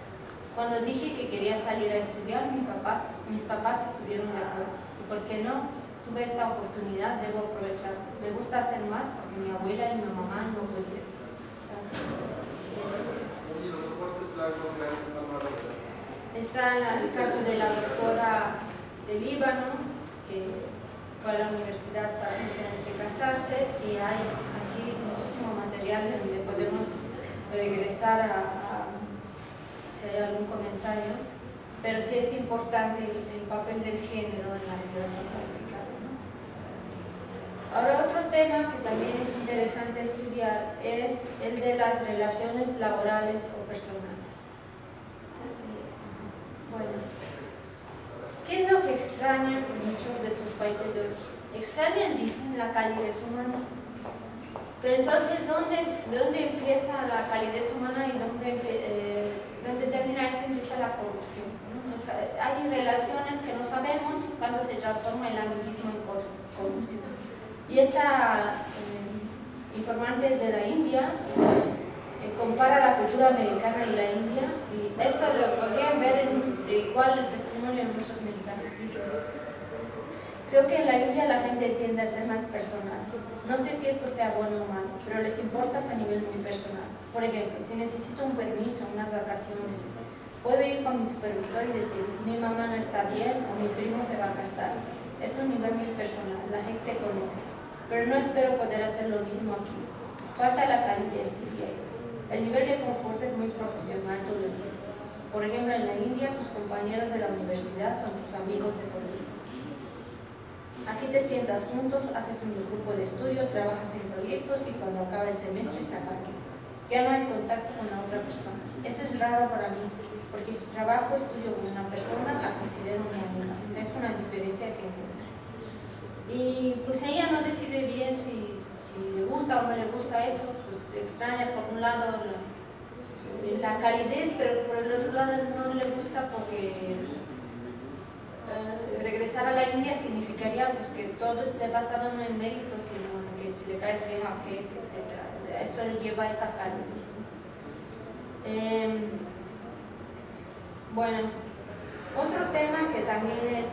Cuando dije que quería salir a estudiar, mis papás estuvieron de acuerdo. ¿Y por qué no? Tuve esta oportunidad, debo aprovecharla. Me gusta hacer más porque mi abuela y mi mamá no pudieron. ¿Y los soportes blancos está el caso de la doctora de Líbano, que fue a la universidad para no tener que casarse, y hay aquí muchísimo material donde podemos regresar si hay algún comentario, pero sí es importante el papel del género en la migración calificada, ¿no? Ahora, otro tema que también es interesante estudiar es el de las relaciones laborales o personales. Bueno, ¿qué es lo que extrañan muchos de sus países de origen? Extrañan, dicen, la calidez humana. Pero entonces, ¿dónde empieza la calidez humana y dónde termina eso? Empieza la corrupción, ¿no? O sea, hay relaciones que no sabemos cuándo se transforma el amiguismo en corrupción. Y esta informante es de la India, compara la cultura americana y la India, y eso lo podrían ver igual el testimonio de muchos mexicanos. Dice: creo que en la India la gente tiende a ser más personal. No sé si esto sea bueno o malo, pero les importa a nivel muy personal. Por ejemplo, si necesito un permiso, unas vacaciones, puedo ir con mi supervisor y decir: mi mamá no está bien o mi primo se va a casar. Es un nivel muy personal, la gente conecta. Pero no espero poder hacer lo mismo aquí. Falta la calidez, diría yo. El nivel de confort es muy profesional todo el tiempo. Por ejemplo, en la India, tus compañeros de la universidad son tus amigos de colegio. Aquí te sientas juntos, haces un grupo de estudios, trabajas en proyectos y cuando acaba el semestre se acaba. Ya no hay contacto con la otra persona. Eso es raro para mí, porque si trabajo, estudio con una persona, la considero mi amiga. Es una diferencia que encuentro. Y pues ella no decide bien si le gusta o no le gusta eso, pues extraña por un lado la calidez, pero por el otro lado no le gusta porque regresar a la India significaría pues que todo esté basado no en méritos, sino en que si le caes bien a jefe, etc. Eso le lleva a esta calidez. Bueno, otro tema que también es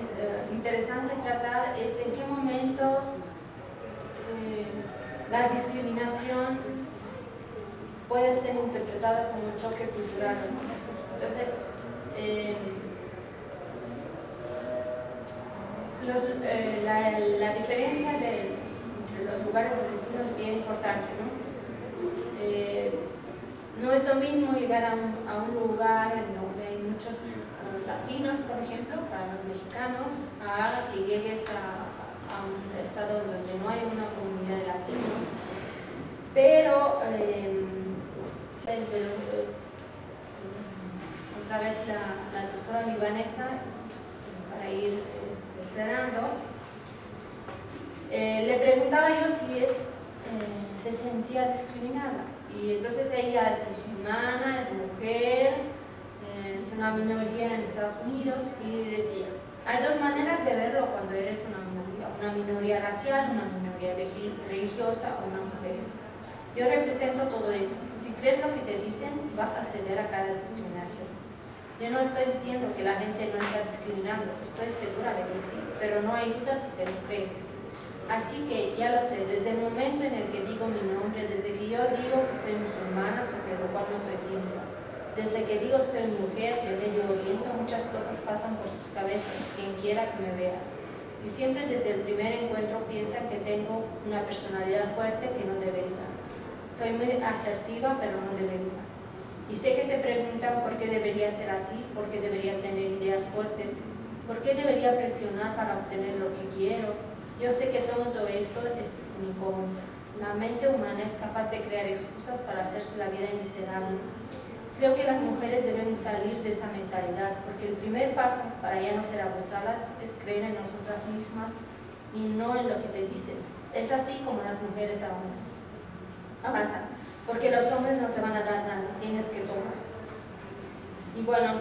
interesante tratar es en qué momento la discriminación puede ser interpretada como un choque cultural. Entonces, la diferencia entre los lugares de destino es bien importante, ¿no? No es lo mismo llegar a un lugar en donde hay muchos latinos, por ejemplo, para los mexicanos, a que llegues a un estado donde no hay una comunidad de latinos. Pero, otra vez la doctora libanesa, para ir cerrando, le preguntaba yo si se sentía discriminada. Y entonces ella es musulmana, es mujer, es una minoría en Estados Unidos, y decía: hay dos maneras de verlo cuando eres una minoría racial, una minoría religiosa o una mujer. Yo represento todo eso. Si crees lo que te dicen, vas a ceder a cada discriminación. Yo no estoy diciendo que la gente no está discriminando, estoy segura de que sí, pero no hay duda si te lo crees. Así que ya lo sé, desde el momento en el que digo mi nombre, desde que yo digo que soy musulmana, sobre lo cual no soy tímida, desde que digo soy mujer de Medio Oriente, muchas cosas pasan por sus cabezas, quien quiera que me vea. Y siempre desde el primer encuentro piensan que tengo una personalidad fuerte que no debería. Soy muy asertiva, pero no debería. Y sé que se preguntan por qué debería ser así, por qué debería tener ideas fuertes, por qué debería presionar para obtener lo que quiero. Yo sé que todo esto es incómodo. La mente humana es capaz de crear excusas para hacerse la vida miserable. Creo que las mujeres debemos salir de esa mentalidad, porque el primer paso para ya no ser abusadas es creer en nosotras mismas y no en lo que te dicen. Es así como las mujeres avanzan, porque los hombres no te van a dar nada, tienes que tomar. Y bueno,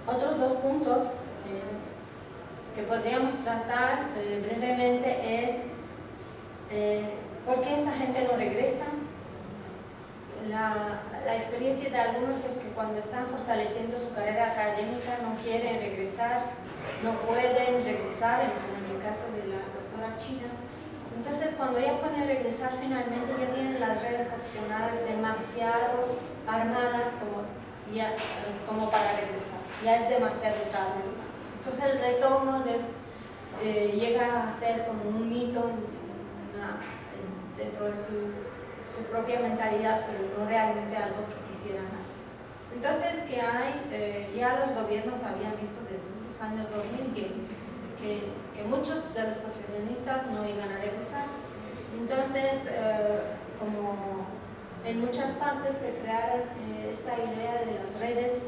otros dos puntos que podríamos tratar brevemente es ¿por qué esta gente no regresa? La experiencia de algunos es que cuando están fortaleciendo su carrera académica no quieren regresar, no pueden regresar, en el caso de la doctora China. Entonces, cuando ya pueden regresar, finalmente ya tienen las redes profesionales demasiado armadas como para regresar. Ya es demasiado tarde. Entonces, el retorno llega a ser como un mito dentro de su propia mentalidad, pero no realmente algo que quisieran hacer. Entonces, que hay, ya los gobiernos habían visto desde los años 2000 que muchos de los profesionistas no iban a regresar. Entonces, como en muchas partes se crearon esta idea de las redes,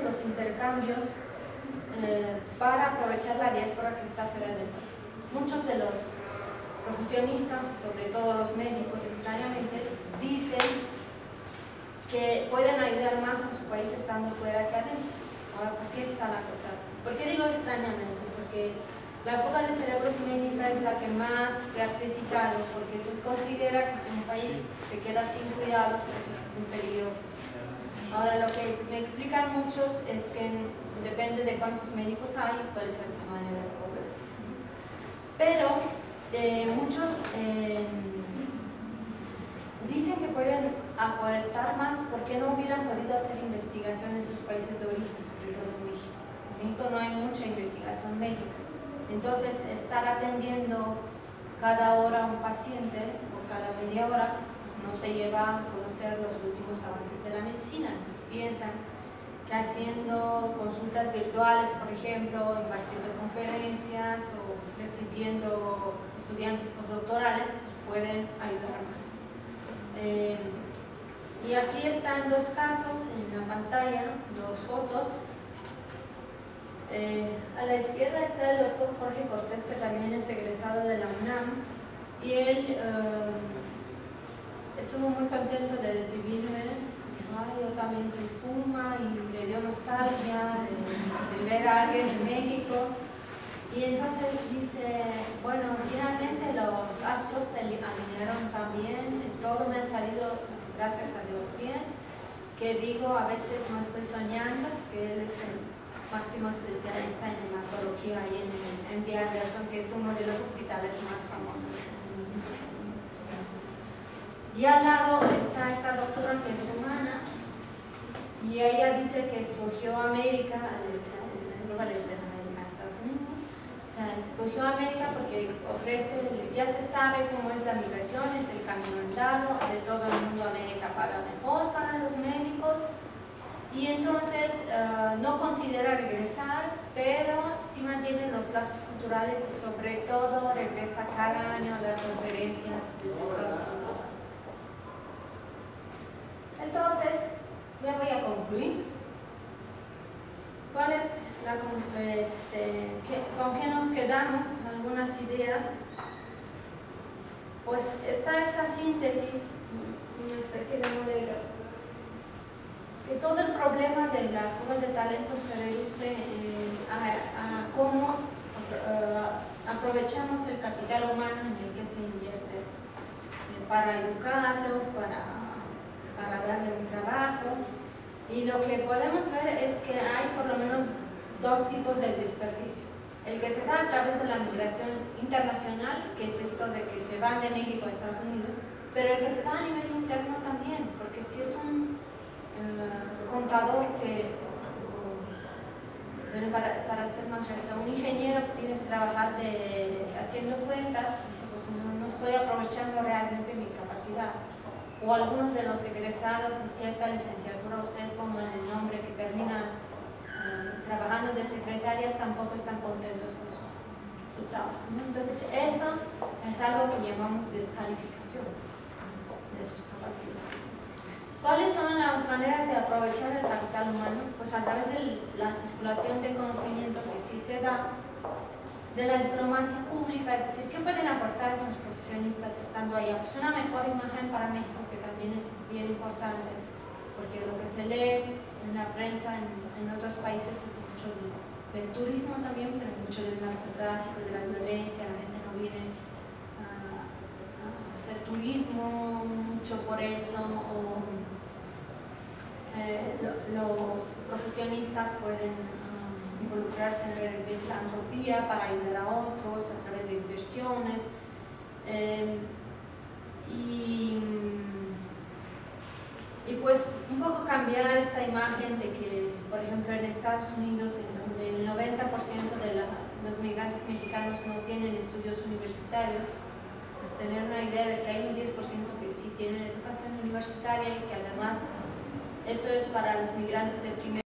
los intercambios, para aprovechar la diáspora que está fuera del país. Muchos de los profesionistas, sobre todo los médicos extrañamente, dicen que pueden ayudar más a su país estando fuera que adentro. Ahora, ¿por qué está la cosa? ¿Por qué digo extrañamente? Porque la fuga de cerebros médica es la que más se ha criticado, porque se considera que si un país se queda sin cuidados, pues es muy peligroso. Ahora, lo que me explican muchos es que depende de cuántos médicos hay y cuál es el tamaño de la población. Pero muchos dicen que pueden aportar más porque no hubieran podido hacer investigación en sus países de origen, sobre todo en México. En México no hay mucha investigación médica. Entonces, estar atendiendo cada hora a un paciente o cada media hora pues no te lleva a conocer los últimos avances de la medicina. Entonces, piensan que haciendo consultas virtuales, por ejemplo, impartiendo conferencias o recibiendo estudiantes postdoctorales, pues pueden ayudar más. Y aquí están dos casos en la pantalla, dos fotos. A la izquierda está el doctor Jorge Cortés, que también es egresado de la UNAM, y él estuvo muy contento de recibirme. Dijo, yo también soy Puma, y le dio nostalgia de ver a alguien de México. Y entonces dice, bueno, finalmente los astros se alinearon también, todo me ha salido, gracias a Dios, bien, que digo, a veces no estoy soñando, que él es el máximo especialista en hematología ahí en MD Anderson, que es uno de los hospitales más famosos. Y al lado está esta doctora que es rumana, y ella dice que escogió América, escogió América porque ofrece, ya se sabe cómo es la migración, es el camino andado, de todo el mundo América paga mejor para los médicos, y entonces no considera regresar, pero sí mantiene los lazos culturales y sobre todo regresa cada año a dar conferencias desde Estados Unidos. Entonces, ya voy a concluir. ¿Cuál es con qué nos quedamos? Algunas ideas. Pues está esta síntesis, una especie de modelo, que todo el problema de la fuga de talentos se reduce a cómo aprovechamos el capital humano en el que se invierte para educarlo, para darle un trabajo. Y lo que podemos ver es que hay por lo menos dos tipos de desperdicio. El que se da a través de la migración internacional, que es esto de que se van de México a Estados Unidos, pero el que se da a nivel interno también, porque si es un contador que, para ser más real, un ingeniero que tiene que trabajar haciendo cuentas, dice, pues no estoy aprovechando realmente mi capacidad. O algunos de los egresados de cierta licenciatura, ustedes pongan el nombre, que terminan trabajando de secretarias, tampoco están contentos con su trabajo, ¿no? Entonces eso es algo que llamamos descalificación de sus capacidades. ¿Cuáles son las maneras de aprovechar el capital humano? Pues a través de la circulación de conocimiento que sí se da, de la diplomacia pública, es decir, ¿qué pueden aportar esos profesionistas estando allá? Pues una mejor imagen para México, que también es bien importante, porque lo que se lee en la prensa en otros países es mucho del turismo también, pero mucho del narcotráfico, de la violencia, la gente no viene a hacer turismo mucho por eso, o los profesionistas pueden involucrarse en redes de filantropía para ayudar a otros a través de inversiones, y pues un poco cambiar esta imagen de que, por ejemplo, en Estados Unidos, en donde el 90% de los migrantes mexicanos no tienen estudios universitarios, pues, tener una idea de que hay un 10% que sí tienen educación universitaria y que además eso es para los migrantes de primer